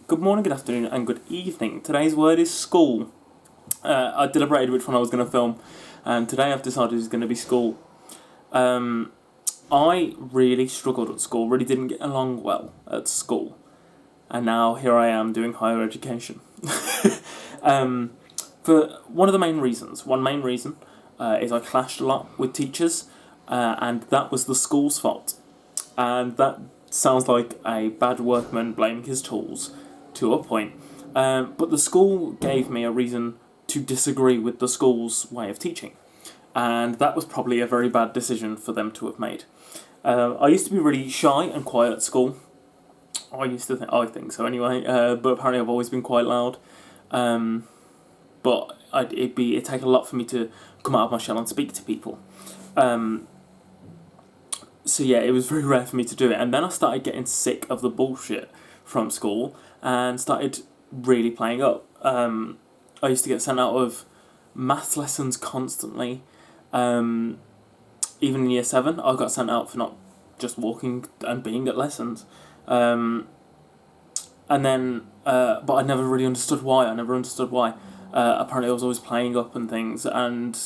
Good morning, good afternoon, and good evening. Today's word is school. I deliberated which one I was going to film, and today I've decided it's going to be school. I really struggled at school, really didn't get along well at school, and now here I am doing higher education. For one main reason is I clashed a lot with teachers, and that was the school's fault. And that sounds like a bad workman blaming his tools to a point. But the school gave me a reason to disagree with the school's way of teaching. And that was probably a very bad decision for them to have made. I used to be really shy and quiet at school. I think so anyway, but apparently I've always been quite loud. But it'd take a lot for me to come out of my shell and speak to people. So yeah, it was very rare for me to do it. And then I started getting sick of the bullshit from school and started really playing up. I used to get sent out of maths lessons constantly. Even in year 7, I got sent out for not just walking and being at lessons. And then, but I never really understood why. Apparently I was always playing up and things. And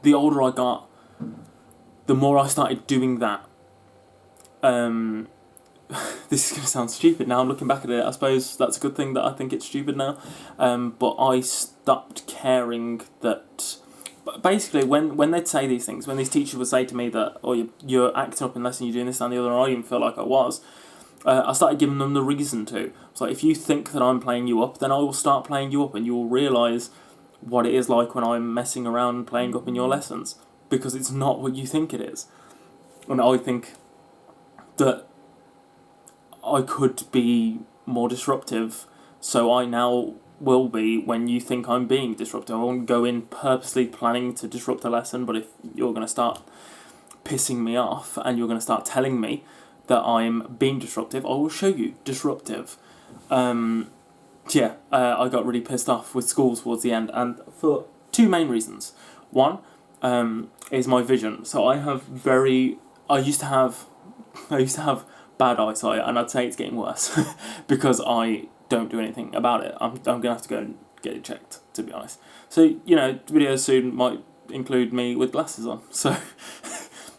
the older I got, the more I started doing that. This is going to sound stupid now. I'm looking back at it. I suppose that's a good thing that I think it's stupid now. But I stopped caring that. Basically, when they'd say these things, when these teachers would say to me that, "Oh, you're acting up in lesson, you're doing this and the other," and I didn't feel like I was. I started giving them the reason to. It's like, if you think that I'm playing you up, then I will start playing you up, and you will realise what it is like when I'm messing around and playing up in your lessons. Because it's not what you think it is. And I think that I could be more disruptive, so I now will be when you think I'm being disruptive. I won't go in purposely planning to disrupt a lesson, but if you're going to start pissing me off and you're going to start telling me that I'm being disruptive, I will show you disruptive. I got really pissed off with schools towards the end, and for two main reasons. One, is my vision. So I used to have bad eyesight, and I'd say it's getting worse because I don't do anything about it. I'm gonna have to go and get it checked, to be honest. So videos soon might include me with glasses on. So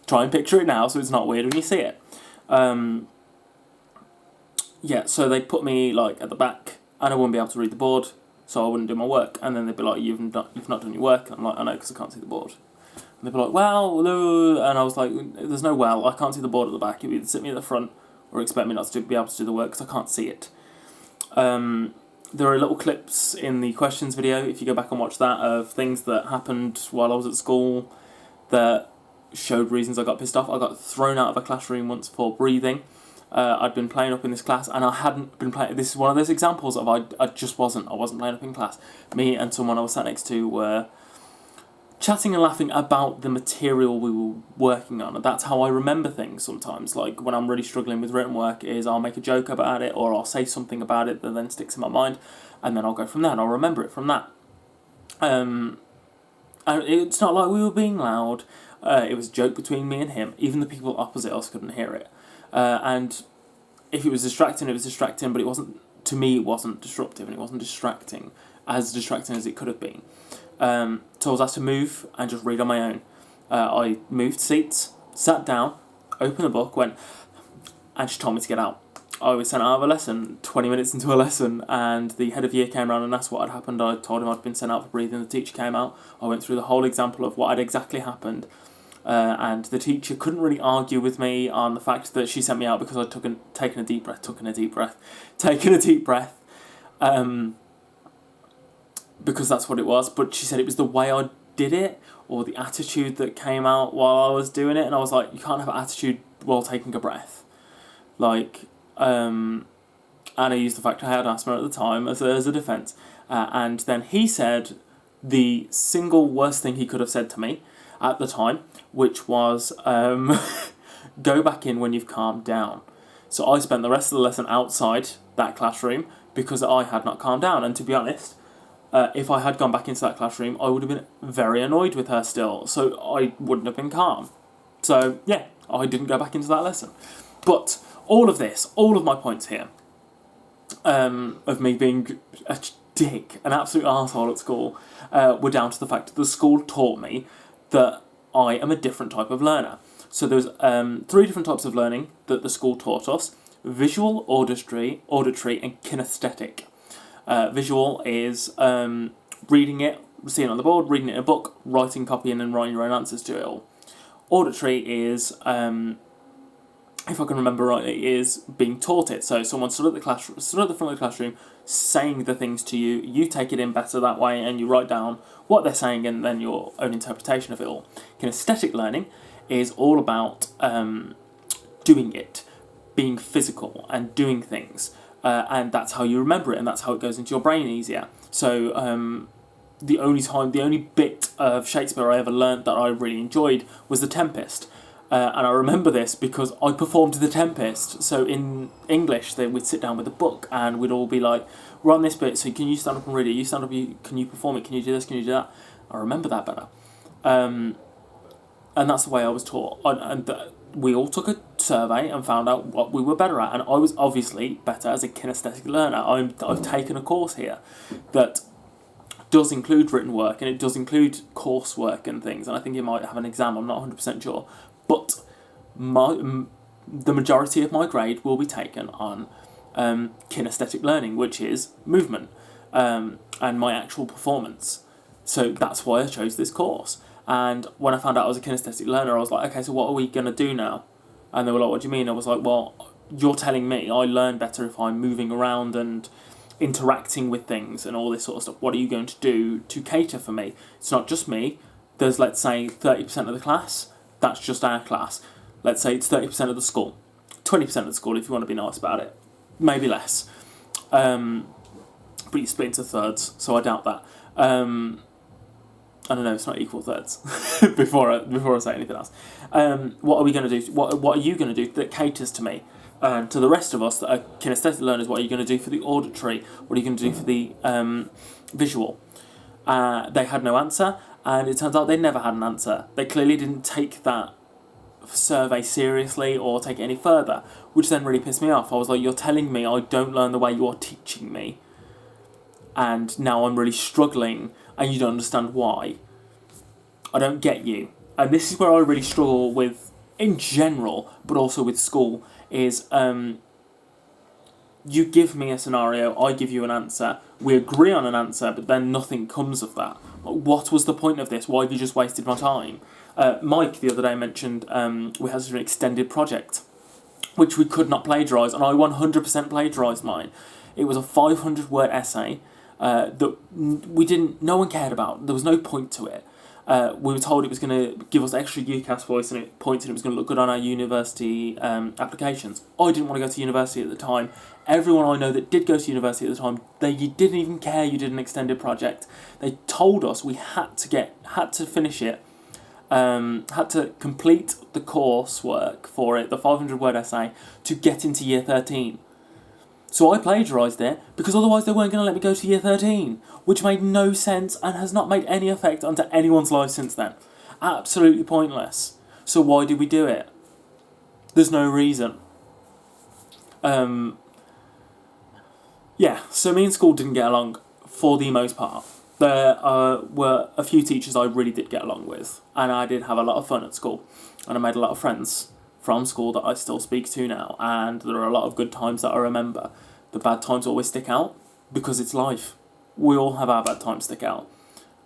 try and picture it now, so it's not weird when you see it. So they put me like at the back, and I wouldn't be able to read the board, so I wouldn't do my work. And then they'd be like, "You've not done your work." And I'm like, "I know, because I can't see the board." And they'd be like, "Well," and I was like, "There's no well. I can't see the board at the back. You either sit me at the front or expect me not to be able to do the work because I can't see it." There are little clips in the questions video, if you go back and watch that, of things that happened while I was at school that showed reasons I got pissed off. I got thrown out of a classroom once for breathing. I'd been playing up in this class, and I hadn't been playing. This is one of those examples of I wasn't playing up in class. Me and someone I was sat next to were chatting and laughing about the material we were working on. And that's how I remember things sometimes. Like when I'm really struggling with written work, is I'll make a joke about it, or I'll say something about it that then sticks in my mind, and then I'll go from there and I'll remember it from that. And it's not like we were being loud. It was a joke between me and him. Even the people opposite us couldn't hear it. And if it was distracting, it was distracting, but it wasn't, to me, it wasn't disruptive, and it wasn't distracting as it could have been. So I was asked to move and just read on my own. I moved seats, sat down, opened the book, went, and she told me to get out. I was sent out of a lesson, 20 minutes into a lesson, and the head of year came around and asked what had happened. I told him I'd been sent out for breathing. The teacher came out. I went through the whole example of what had exactly happened. And the teacher couldn't really argue with me on the fact that she sent me out because I'd taken a deep breath. Because that's what it was. But she said it was the way I did it, or the attitude that came out while I was doing it. And I was like, you can't have attitude while taking a breath. And I used the fact I had asthma at the time as a defence. And then he said the single worst thing he could have said to me at the time, which was, go back in when you've calmed down. So I spent the rest of the lesson outside that classroom because I had not calmed down. And to be honest, if I had gone back into that classroom, I would have been very annoyed with her still. So I wouldn't have been calm. So yeah, I didn't go back into that lesson. But all of my points here, of me being a dick, an absolute arsehole at school, were down to the fact that the school taught me that I am a different type of learner. So there's 3 different types of learning that the school taught us: visual, auditory, and kinesthetic. Visual is reading it, seeing it on the board, reading it in a book, writing, copying, and writing your own answers to it all. Auditory is, if I can remember rightly, is being taught it. So someone stood at the front of the classroom, saying the things to you. You take it in better that way, and you write down what they're saying, and then your own interpretation of it all. Kinesthetic learning is all about doing it, being physical and doing things, and that's how you remember it, and that's how it goes into your brain easier. So the only bit of Shakespeare I ever learnt that I really enjoyed was The Tempest. And I remember this because I performed The Tempest. So in English, we'd sit down with a book and we'd all be like, we're on this bit, so can you stand up and read it? You stand up, can you perform it? Can you do this? Can you do that? I remember that better. And that's the way I was taught. We all took a survey and found out what we were better at. And I was obviously better as a kinesthetic learner. I've taken a course here that does include written work, and it does include coursework and things. And I think it might have an exam, I'm not 100% sure. But the majority of my grade will be taken on kinesthetic learning, which is movement, and my actual performance. So that's why I chose this course. And when I found out I was a kinesthetic learner, I was like, okay, so what are we going to do now? And they were like, what do you mean? I was like, well, you're telling me I learn better if I'm moving around and interacting with things and all this sort of stuff. What are you going to do to cater for me? It's not just me. There's, let's say, 30% of the class. That's just our class. Let's say it's 30% of the school. 20% of the school, if you want to be nice about it. Maybe less. But you split into thirds, so I doubt that. I don't know, it's not equal thirds. before I say anything else. What are we going to do? What are you going to do that caters to me? To the rest of us that are kinesthetic learners, what are you going to do for the auditory? What are you going to do for the visual? They had no answer, and it turns out they never had an answer. They clearly didn't take that survey seriously or take it any further, which then really pissed me off. I was like, you're telling me I don't learn the way you're teaching me, and now I'm really struggling, and you don't understand why. I don't get you. And this is where I really struggle with, in general, but also with school, is you give me a scenario, I give you an answer, we agree on an answer, but then nothing comes of that. What was the point of this? Why have you just wasted my time? Mike the other day mentioned we had an extended project, which we could not plagiarise, and I 100% plagiarised mine. It was a 500-word essay that no one cared about. There was no point to it. We were told it was going to give us extra UCAS points and it was going to look good on our university applications. I didn't want to go to university at the time. Everyone I know that did go to university at the time, you didn't even care you did an extended project. They told us we had to finish it, had to complete the coursework for it, the 500-word essay, to get into year 13. So I plagiarised it, because otherwise they weren't going to let me go to year 13, which made no sense and has not made any effect onto anyone's life since then. Absolutely pointless. So why did we do it? There's no reason. Yeah, so me and school didn't get along for the most part. There were a few teachers I really did get along with, and I did have a lot of fun at school, and I made a lot of friends from school that I still speak to now, and there are a lot of good times that I remember. The bad times always stick out, because it's life. We all have our bad times stick out.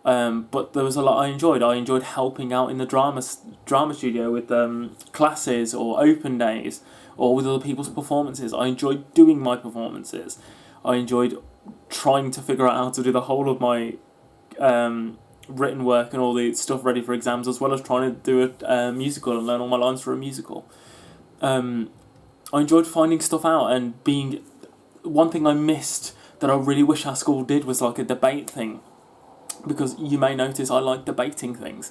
But there was a lot I enjoyed. I enjoyed helping out in the drama studio with classes or open days, or with other people's performances. I enjoyed doing my performances. I enjoyed trying to figure out how to do the whole of my written work and all the stuff ready for exams, as well as trying to do a musical and learn all my lines for a musical. I enjoyed finding stuff out and being... One thing I missed that I really wish our school did was like a debate thing, because you may notice I like debating things.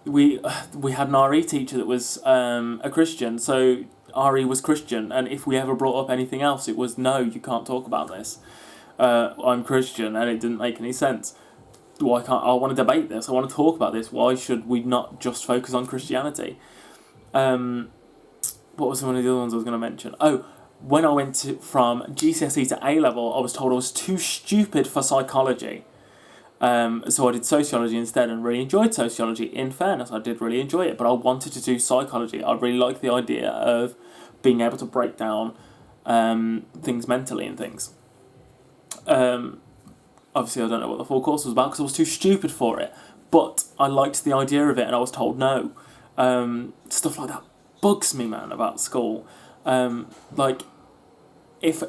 We had an RE teacher that was a Christian, so RE was Christian, and if we ever brought up anything else, it was, no, you can't talk about this. I'm Christian, and it didn't make any sense. Why can't I want to debate this? I want to talk about this. Why should we not just focus on Christianity? What was one of the other ones I was going to mention? Oh, when I went from GCSE to A-level, I was told I was too stupid for psychology. So I did sociology instead and really enjoyed sociology. In fairness, I did really enjoy it, but I wanted to do psychology. I really liked the idea of being able to break down things mentally and things. Obviously, I don't know what the full course was about because I was too stupid for it, but I liked the idea of it and I was told no. Stuff like that bugs me, man, about school. Like, if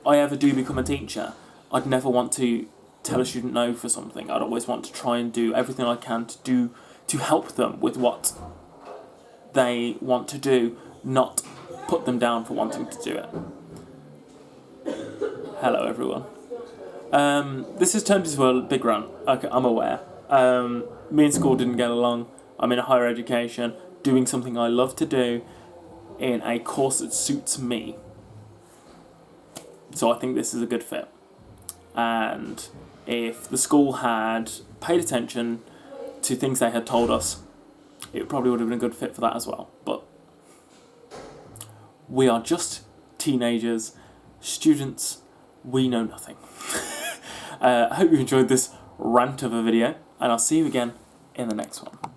I ever do become a teacher, I'd never want to tell a student no for something. I'd always want to try and do everything I can to help them with what they want to do, not put them down for wanting to do it. Hello, everyone. This has turned into a big rant. Okay, I'm aware. Me and school didn't get along. I'm in a higher education, doing something I love to do in a course that suits me. So I think this is a good fit. And if the school had paid attention to things they had told us, it probably would have been a good fit for that as well. But we are just teenagers, students, we know nothing. I hope you enjoyed this rant of a video, and I'll see you again in the next one.